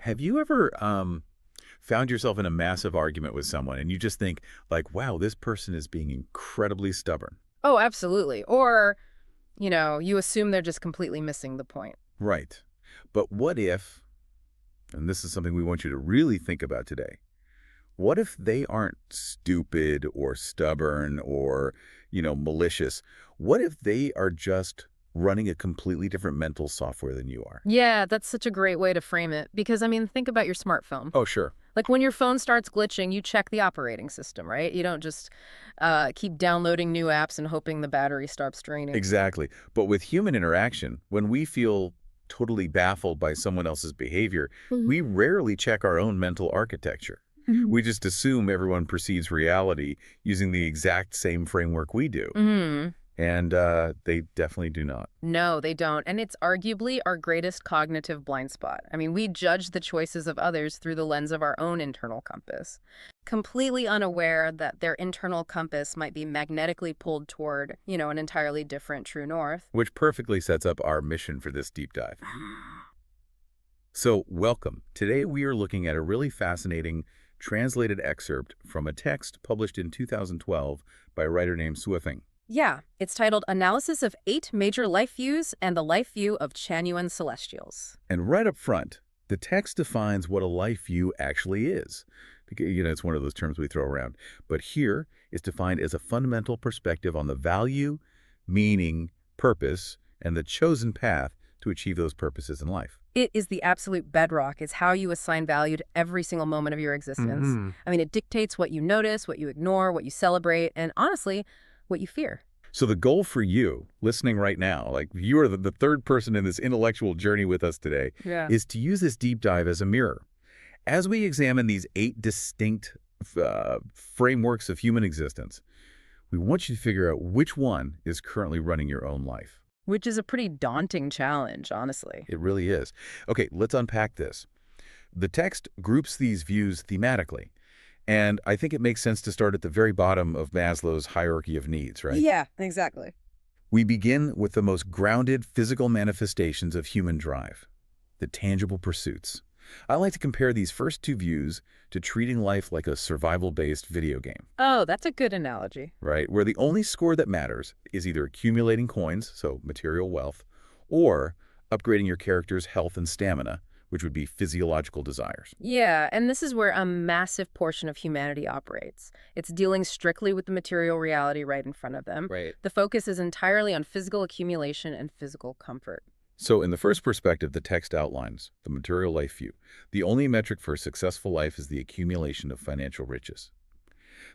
Have you ever found yourself in a massive argument with someone and you just think, like, wow, this person is being incredibly stubborn? Oh, absolutely. Or, you assume they're just completely missing the point. Right. But what if, and this is something we want you to really think about today, what if they aren't stupid or stubborn or, malicious? What if they are just running a completely different mental software than you are? Yeah, that's such a great way to frame it. Because, think about your smartphone. Oh, sure. Like when your phone starts glitching, you check the operating system, right? You don't just keep downloading new apps and hoping the battery stops draining. Exactly. But with human interaction, when we feel totally baffled by someone else's behavior, Mhm. we rarely check our own mental architecture. Mhm. We just assume everyone perceives reality using the exact same framework we do. Mhm. And they definitely do not. No, they don't. And it's arguably our greatest cognitive blind spot. We judge the choices of others through the lens of our own internal compass, completely unaware that their internal compass might be magnetically pulled toward, an entirely different true north. Which perfectly sets up our mission for this deep dive. So, welcome. Today we are looking at a really fascinating translated excerpt from a text published in 2012 by a writer named Swifting. Yeah, it's titled Analysis of 8 Major Life Views and the Life View of Chanyuan Celestials. And right up front, the text defines what a life view actually is. Because, it's one of those terms we throw around. But here, it's defined as a fundamental perspective on the value, meaning, purpose, and the chosen path to achieve those purposes in life. It is the absolute bedrock. It's how you assign value to every single moment of your existence. It dictates what you notice, what you ignore, what you celebrate, and honestly, what you fear. So the goal for you, listening right now, like you are the third person in this intellectual journey with us today, Yeah. is to use this deep dive as a mirror. As we examine these 8 distinct frameworks of human existence, we want you to figure out which one is currently running your own life. Which is a pretty daunting challenge, honestly. It really is. Okay, let's unpack this. The text groups these views thematically, and I think it makes sense to start at the very bottom of Maslow's hierarchy of needs, right? Yeah, exactly. We begin with the most grounded physical manifestations of human drive, the tangible pursuits. I like to compare these first 2 views to treating life like a survival-based video game, Oh, that's a good analogy. right? Where the only score that matters is either accumulating coins, so material wealth, or upgrading your character's health and stamina, which would be physiological desires. Yeah, and this is where a massive portion of humanity operates. It's dealing strictly with the material reality right in front of them. Right. The focus is entirely on physical accumulation and physical comfort. So in the first perspective, the text outlines the material life view. The only metric for a successful life is the accumulation of financial riches.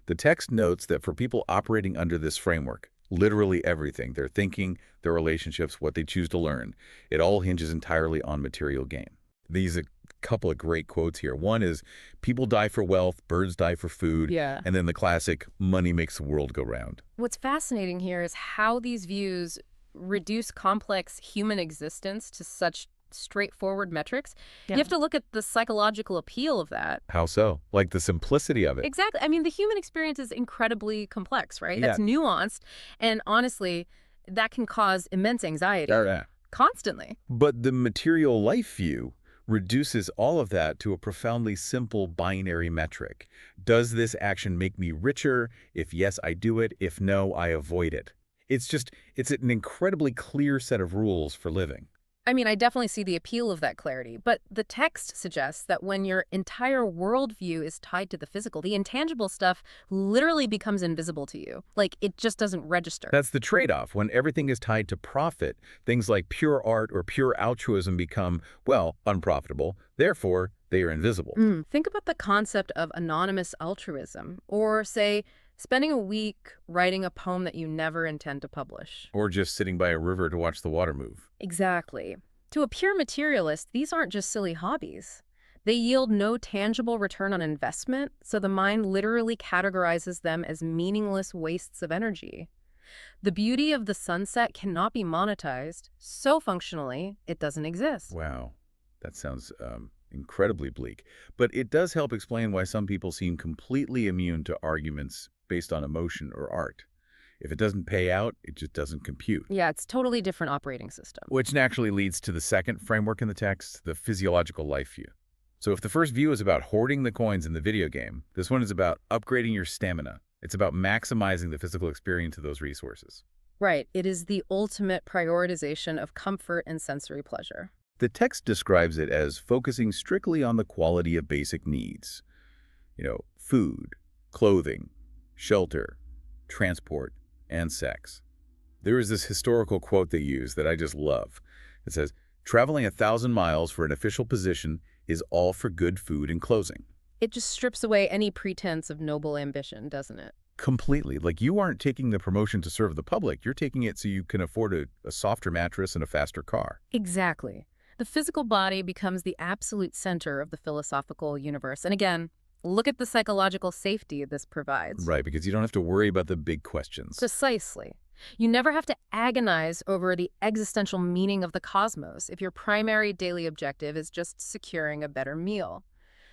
The text notes that for people operating under this framework, literally everything, their thinking, their relationships, what they choose to learn, it all hinges entirely on material gain. These are a couple of great quotes here. One is, people die for wealth, birds die for food, Yeah. and then the classic, money makes the world go round. What's fascinating here is how these views reduce complex human existence to such straightforward metrics. Yeah. You have to look at the psychological appeal of that. How so? Like the simplicity of it. Exactly. The human experience is incredibly complex, right? Yeah. That's nuanced. And honestly, that can cause immense anxiety Yeah. constantly. But the material life view reduces all of that to a profoundly simple binary metric. Does this action make me richer? If yes, I do it. If no, I avoid it. It's an incredibly clear set of rules for living. I definitely see the appeal of that clarity, but the text suggests that when your entire worldview is tied to the physical, the intangible stuff literally becomes invisible to you. Like, it just doesn't register. That's the trade-off. When everything is tied to profit, things like pure art or pure altruism become, well, unprofitable. Therefore, they are invisible. Think about the concept of anonymous altruism, or say, spending a week writing a poem that you never intend to publish. Or just sitting by a river to watch the water move. Exactly. To a pure materialist, these aren't just silly hobbies. They yield no tangible return on investment, so the mind literally categorizes them as meaningless wastes of energy. The beauty of the sunset cannot be monetized, so functionally, it doesn't exist. Wow, that sounds incredibly bleak. But it does help explain why some people seem completely immune to arguments based on emotion or art. If it doesn't pay out, it just doesn't compute. Yeah, it's totally different operating system. Which naturally leads to the second framework in the text, the physiological life view. So if the first view is about hoarding the coins in the video game, this one is about upgrading your stamina. It's about maximizing the physical experience of those resources. Right. It is the ultimate prioritization of comfort and sensory pleasure. The text describes it as focusing strictly on the quality of basic needs. Food, clothing, shelter, transport, and sex. There is this historical quote they use that I just love. It says, "Traveling 1,000 miles for an official position is all for good food and clothing." It just strips away any pretense of noble ambition, doesn't it? Completely. Like, you aren't taking the promotion to serve the public. You're taking it so you can afford a softer mattress and a faster car. Exactly. The physical body becomes the absolute center of the philosophical universe. And again, look at the psychological safety this provides. Right, because you don't have to worry about the big questions. Precisely. You never have to agonize over the existential meaning of the cosmos if your primary daily objective is just securing a better meal.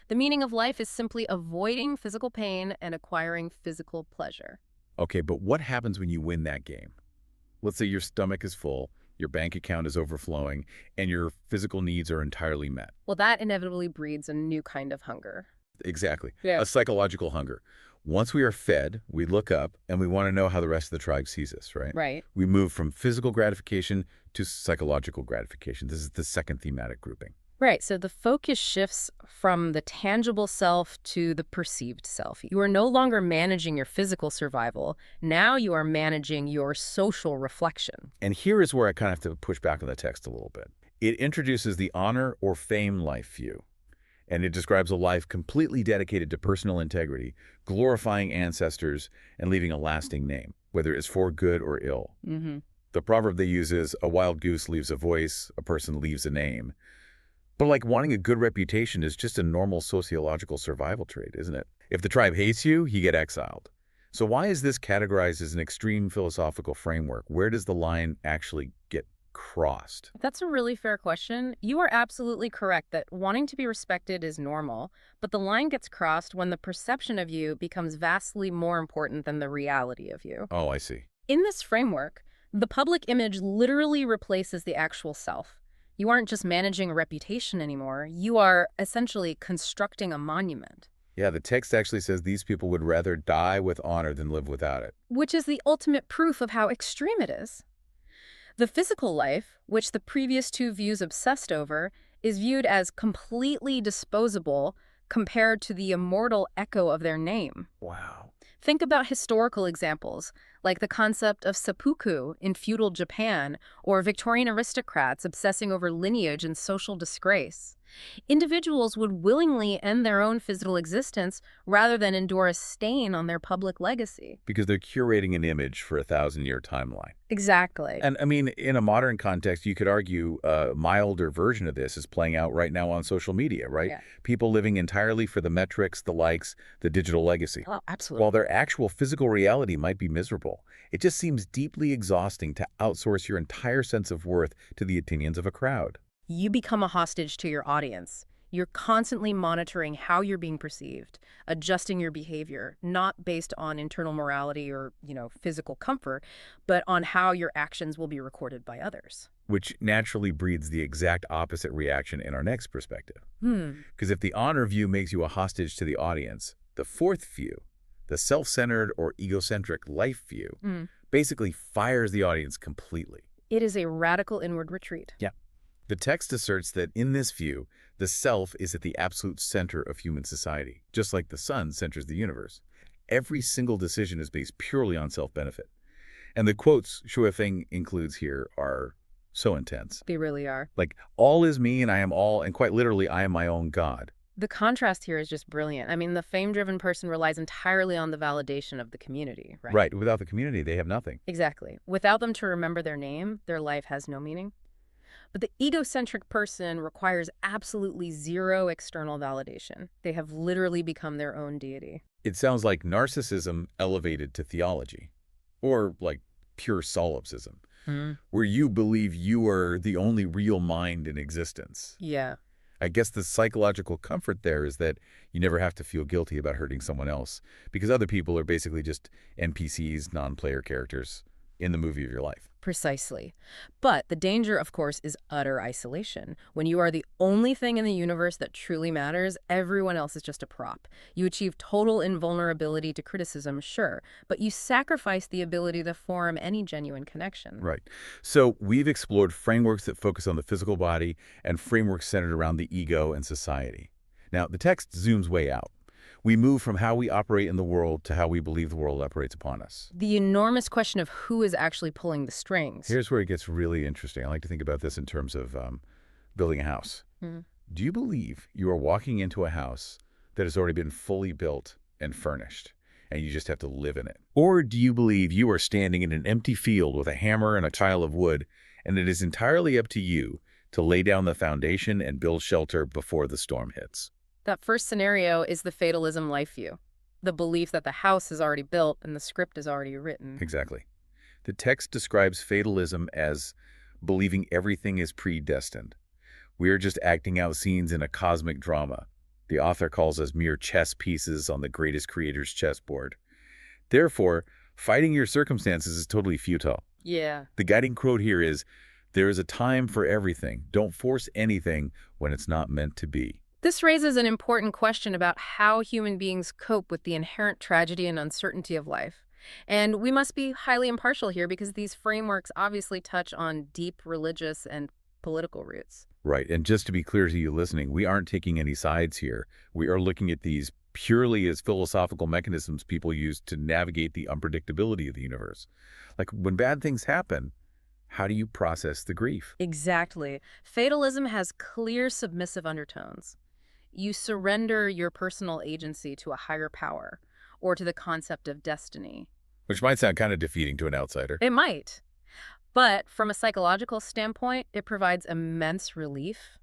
The meaning of life is simply avoiding physical pain and acquiring physical pleasure. Okay, but what happens when you win that game? Let's say your stomach is full, your bank account is overflowing, and your physical needs are entirely met. Well, that inevitably breeds a new kind of hunger. Exactly. Yeah. A psychological hunger. Once we are fed, we look up and we want to know how the rest of the tribe sees us, right? Right. We move from physical gratification to psychological gratification. This is the second thematic grouping. Right. So the focus shifts from the tangible self to the perceived self. You are no longer managing your physical survival. Now you are managing your social reflection. And here is where I kind of have to push back on the text a little bit. It introduces the honor or fame life view. And it describes a life completely dedicated to personal integrity, glorifying ancestors, and leaving a lasting name, whether it's for good or ill. Mm-hmm. The proverb they use is, "A wild goose leaves a voice, a person leaves a name." But like, wanting a good reputation is just a normal sociological survival trait, isn't it? If the tribe hates you, you get exiled. So why is this categorized as an extreme philosophical framework? Where does the line actually get crossed? That's a really fair question. You are absolutely correct that wanting to be respected is normal, but the line gets crossed when the perception of you becomes vastly more important than the reality of you. Oh, I see. In this framework, the public image literally replaces the actual self. You aren't just managing a reputation anymore. You are essentially constructing a monument. Yeah, the text actually says these people would rather die with honor than live without it. Which is the ultimate proof of how extreme it is. The physical life, which the previous two views obsessed over, is viewed as completely disposable compared to the immortal echo of their name. Wow. Think about historical examples, like the concept of seppuku in feudal Japan, or Victorian aristocrats obsessing over lineage and social disgrace. Individuals would willingly end their own physical existence rather than endure a stain on their public legacy. Because they're curating an image for a 1,000-year timeline. Exactly. And I mean, in a modern context, you could argue a milder version of this is playing out right now on social media, right? Yeah. People living entirely for the metrics, the likes, the digital legacy. Oh, absolutely. While their actual physical reality might be miserable, it just seems deeply exhausting to outsource your entire sense of worth to the opinions of a crowd. You become a hostage to your audience. You're constantly monitoring how you're being perceived, adjusting your behavior, not based on internal morality or, physical comfort, but on how your actions will be recorded by others. Which naturally breeds the exact opposite reaction in our next perspective. Because if the honor view makes you a hostage to the audience, the fourth view, the self-centered or egocentric life view, basically fires the audience completely. It is a radical inward retreat. Yeah. The text asserts that in this view, the self is at the absolute center of human society, just like the sun centers the universe. Every single decision is based purely on self-benefit. And the quotes Shuifeng includes here are so intense. They really are. Like, all is me and I am all, and quite literally, I am my own God. The contrast here is just brilliant. I mean, the fame-driven person relies entirely on the validation of the community, right? Right. Without the community, they have nothing. Exactly. Without them to remember their name, their life has no meaning. But the egocentric person requires absolutely zero external validation. They have literally become their own deity. It sounds like narcissism elevated to theology, or like pure solipsism, where you believe you are the only real mind in existence. Yeah. I guess the psychological comfort there is that you never have to feel guilty about hurting someone else, because other people are basically just NPCs, non-player characters in the movie of your life. Precisely. But the danger, of course, is utter isolation. When you are the only thing in the universe that truly matters, everyone else is just a prop. You achieve total invulnerability to criticism, sure, but you sacrifice the ability to form any genuine connection. Right. So we've explored frameworks that focus on the physical body and frameworks centered around the ego and society. Now, the text zooms way out. We move from how we operate in the world to how we believe the world operates upon us. The enormous question of who is actually pulling the strings. Here's where it gets really interesting. I like to think about this in terms of building a house. Hmm. Do you believe you are walking into a house that has already been fully built and furnished, and you just have to live in it? Or do you believe you are standing in an empty field with a hammer and a tile of wood, and it is entirely up to you to lay down the foundation and build shelter before the storm hits? That first scenario is the fatalism life view, the belief that the house is already built and the script is already written. Exactly. The text describes fatalism as believing everything is predestined. We are just acting out scenes in a cosmic drama. The author calls us mere chess pieces on the greatest creator's chessboard. Therefore, fighting your circumstances is totally futile. Yeah. The guiding quote here is, "There is a time for everything. Don't force anything when it's not meant to be." This raises an important question about how human beings cope with the inherent tragedy and uncertainty of life. And we must be highly impartial here because these frameworks obviously touch on deep religious and political roots. Right. And just to be clear to you listening, we aren't taking any sides here. We are looking at these purely as philosophical mechanisms people use to navigate the unpredictability of the universe. Like when bad things happen, how do you process the grief? Exactly. Fatalism has clear submissive undertones. You surrender your personal agency to a higher power or to the concept of destiny. Which might sound kind of defeating to an outsider. It might. But from a psychological standpoint, it provides immense relief.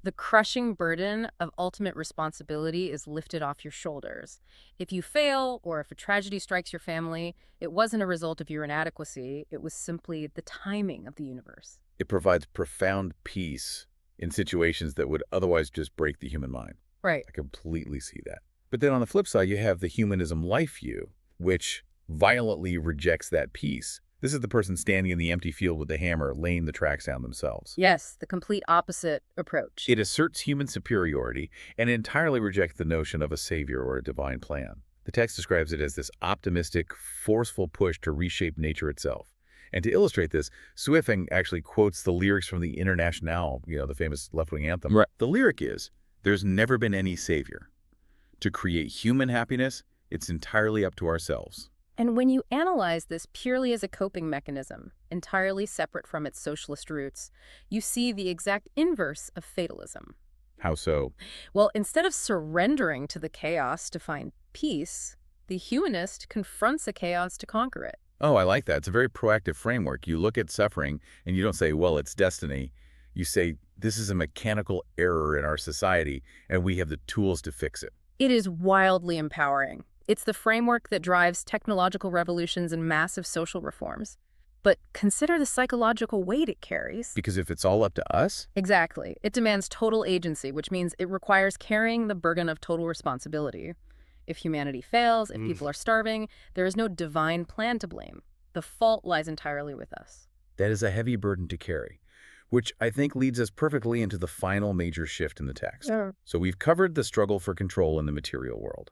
The crushing burden of ultimate responsibility is lifted off your shoulders. If you fail, or if a tragedy strikes your family, it wasn't a result of your inadequacy. It was simply the timing of the universe. It provides profound peace in situations that would otherwise just break the human mind. Right. I completely see that. But then on the flip side, you have the humanism life view, which violently rejects that peace. This is the person standing in the empty field with the hammer, laying the tracks down themselves. Yes, the complete opposite approach. It asserts human superiority and entirely rejects the notion of a savior or a divine plan. The text describes it as this optimistic, forceful push to reshape nature itself. And to illustrate this, Suifeng actually quotes the lyrics from the Internationale, the famous left-wing anthem. Right. The lyric is, "There's never been any savior. To create human happiness, it's entirely up to ourselves." And when you analyze this purely as a coping mechanism, entirely separate from its socialist roots, you see the exact inverse of fatalism. How so? Well, instead of surrendering to the chaos to find peace, the humanist confronts the chaos to conquer it. Oh, I like that. It's a very proactive framework. You look at suffering and you don't say, well, it's destiny. You say, this is a mechanical error in our society and we have the tools to fix it. It is wildly empowering. It's the framework that drives technological revolutions and massive social reforms. But consider the psychological weight it carries. Because if it's all up to us? Exactly. It demands total agency, which means it requires carrying the burden of total responsibility. If humanity fails, if people are starving, there is no divine plan to blame. The fault lies entirely with us. That is a heavy burden to carry, which I think leads us perfectly into the final major shift in the text. Yeah. So we've covered the struggle for control in the material world.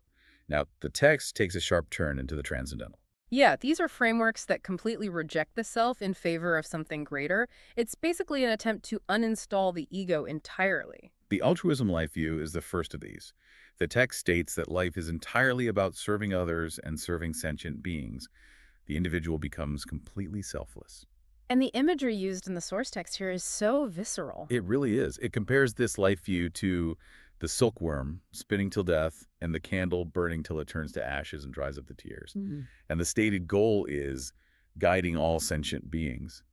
Now, the text takes a sharp turn into the transcendental. Yeah, these are frameworks that completely reject the self in favor of something greater. It's basically an attempt to uninstall the ego entirely. The altruism life view is the first of these. The text states that life is entirely about serving others and serving sentient beings. The individual becomes completely selfless. And the imagery used in the source text here is so visceral. It really is. It compares this life view to the silkworm spinning till death and the candle burning till it turns to ashes and dries up the tears. And the stated goal is guiding all sentient beings.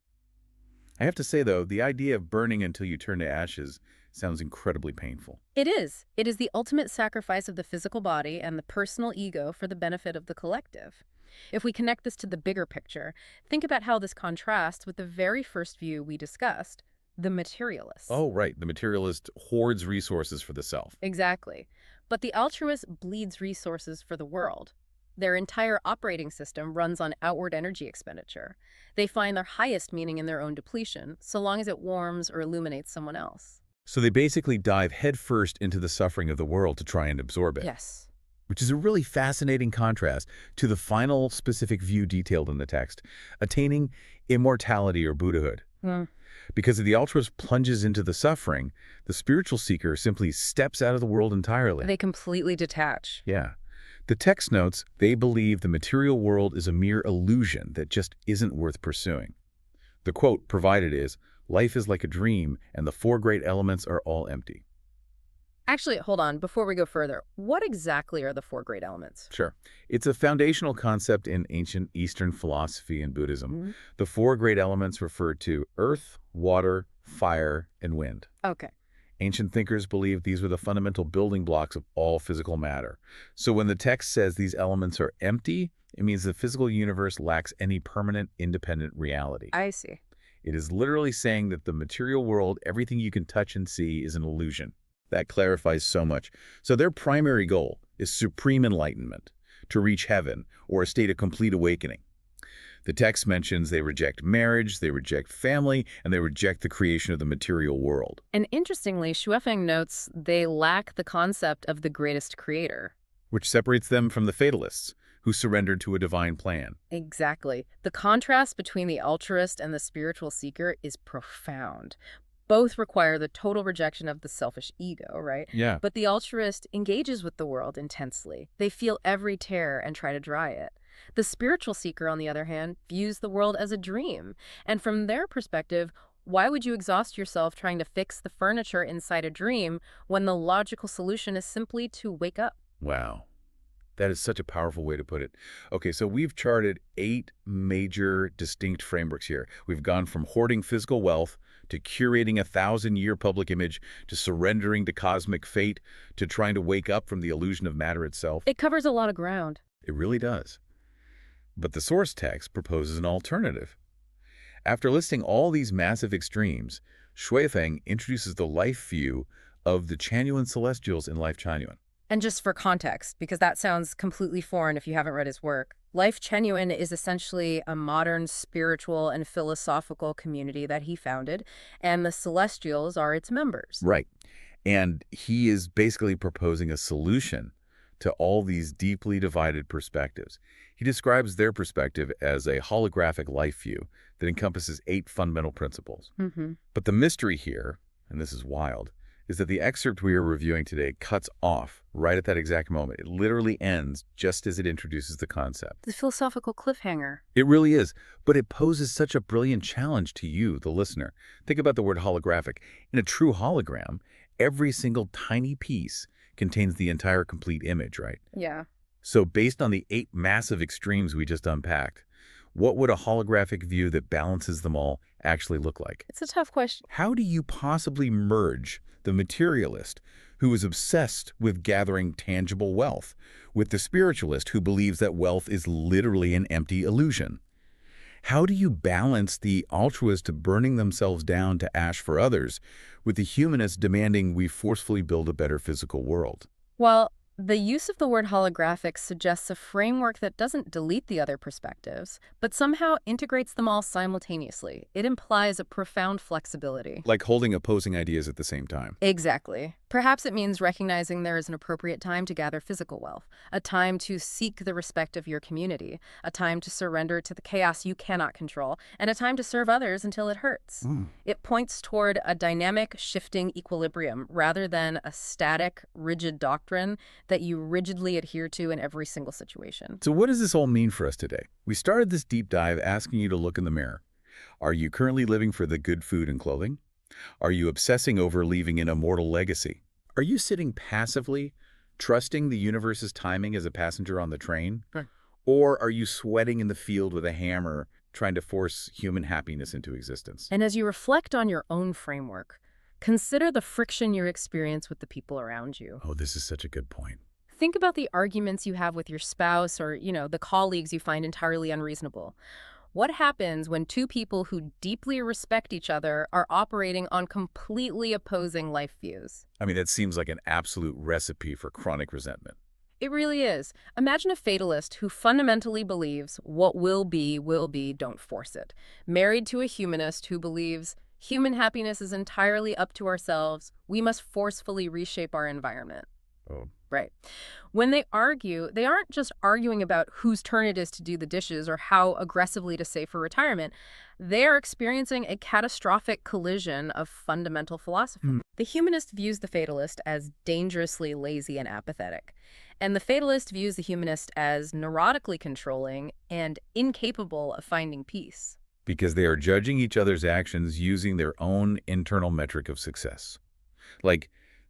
I have to say, though, the idea of burning until you turn to ashes sounds incredibly painful. It is. It is the ultimate sacrifice of the physical body and the personal ego for the benefit of the collective. If we connect this to the bigger picture, think about how this contrasts with the very first view we discussed, the materialist. Oh, right. The materialist hoards resources for the self. Exactly. But the altruist bleeds resources for the world. Their entire operating system runs on outward energy expenditure. They find their highest meaning in their own depletion, so long as it warms or illuminates someone else. So they basically dive headfirst into the suffering of the world to try and absorb it, Yes. which is a really fascinating contrast to the final specific view detailed in the text, attaining immortality or Buddhahood. Hmm. Because if the altruist plunges into the suffering, the spiritual seeker simply steps out of the world entirely. They completely detach. Yeah. The text notes they believe the material world is a mere illusion that just isn't worth pursuing. The quote provided is, "Life is like a dream, and the four great elements are all empty." Actually, hold on. Before we go further, what exactly are the four great elements? Sure. It's a foundational concept in ancient Eastern philosophy and Buddhism. Mhm. The four great elements refer to earth, water, fire, and wind. Okay. Ancient thinkers believed these were the fundamental building blocks of all physical matter. So when the text says these elements are empty, it means the physical universe lacks any permanent, independent reality. I see. It is literally saying that the material world, everything you can touch and see, is an illusion. That clarifies so much. So their primary goal is supreme enlightenment, to reach heaven or a state of complete awakening. The text mentions they reject marriage, they reject family, and they reject the creation of the material world. And interestingly, Shuefeng notes they lack the concept of the greatest creator. Which separates them from the fatalists, who surrendered to a divine plan. Exactly. The contrast between the altruist and the spiritual seeker is profound. Both require the total rejection of the selfish ego, right? Yeah. But the altruist engages with the world intensely. They feel every tear and try to dry it. The spiritual seeker, on the other hand, views the world as a dream. And from their perspective, why would you exhaust yourself trying to fix the furniture inside a dream when the logical solution is simply to wake up? Wow. That is such a powerful way to put it. Okay, so we've charted 8 major distinct frameworks here. We've gone from hoarding physical wealth to curating a 1,000-year public image to surrendering to cosmic fate to trying to wake up from the illusion of matter itself. It covers a lot of ground. It really does. But the source text proposes an alternative. After listing all these massive extremes, Shuefeng introduces the life view of the Chanyuan celestials in Lifechanyuan. And just for context, because that sounds completely foreign if you haven't read his work, Lifechanyuan is essentially a modern spiritual and philosophical community that he founded, and the Celestials are its members. Right. And he is basically proposing a solution to all these deeply divided perspectives. He describes their perspective as a holographic life view that encompasses 8 fundamental principles. Mm-hmm. But the mystery here, and this is wild, is that the excerpt we are reviewing today cuts off right at that exact moment. It literally ends just as it introduces the concept. The philosophical cliffhanger. It really is, but it poses such a brilliant challenge to you, the listener. Think about the word holographic. In a true hologram, every single tiny piece contains the entire complete image, right? Yeah. So based on the 8 massive extremes we just unpacked, what would a holographic view that balances them all actually look like? It's a tough question. How do you possibly merge the materialist, who is obsessed with gathering tangible wealth, with the spiritualist who believes that wealth is literally an empty illusion? How do you balance the altruist burning themselves down to ash for others with the humanist demanding we forcefully build a better physical world? Well, the use of the word holographic suggests a framework that doesn't delete the other perspectives, but somehow integrates them all simultaneously. It implies a profound flexibility. Like holding opposing ideas at the same time. Exactly. Perhaps it means recognizing there is an appropriate time to gather physical wealth, a time to seek the respect of your community, a time to surrender to the chaos you cannot control, and a time to serve others until it hurts. It points toward a dynamic, shifting equilibrium rather than a static, rigid doctrine that you rigidly adhere to in every single situation. So what does this all mean for us today? We started this deep dive asking you to look in the mirror. Are you currently living for the good food and clothing? Are you obsessing over leaving an immortal legacy? Are you sitting passively, trusting the universe's timing as a passenger on the train? Right. Or are you sweating in the field with a hammer, trying to force human happiness into existence? And as you reflect on your own framework, consider the friction you experience with the people around you. Oh, this is such a good point. Think about the arguments you have with your spouse or, the colleagues you find entirely unreasonable. What happens when two people who deeply respect each other are operating on completely opposing life views? I mean, that seems like an absolute recipe for chronic resentment. It really is. Imagine a fatalist who fundamentally believes what will be, don't force it. Married to a humanist who believes human happiness is entirely up to ourselves, we must forcefully reshape our environment. Oh, Right. When they argue, they aren't just arguing about whose turn it is to do the dishes or how aggressively to save for retirement. They are experiencing a catastrophic collision of fundamental philosophy. Hmm. The humanist views the fatalist as dangerously lazy and apathetic, and the fatalist views the humanist as neurotically controlling and incapable of finding peace. Because they are judging each other's actions using their own internal metric of success. Like,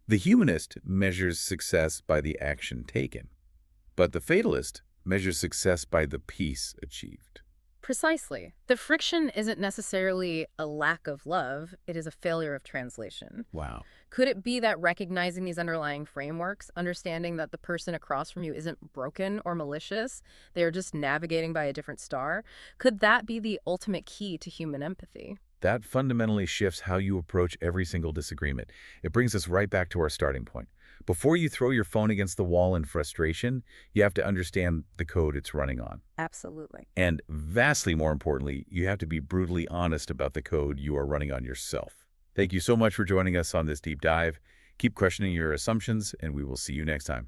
the humanist measures success by the action taken, but the fatalist measures success by the peace achieved. Precisely. The friction isn't necessarily a lack of love, it is a failure of translation. Wow. Could it be that recognizing these underlying frameworks, understanding that the person across from you isn't broken or malicious, they're just navigating by a different star, could that be the ultimate key to human empathy? That fundamentally shifts how you approach every single disagreement. It brings us right back to our starting point. Before you throw your phone against the wall in frustration, you have to understand the code it's running on. Absolutely. And vastly more importantly, you have to be brutally honest about the code you are running on yourself. Thank you so much for joining us on this deep dive. Keep questioning your assumptions, and we will see you next time.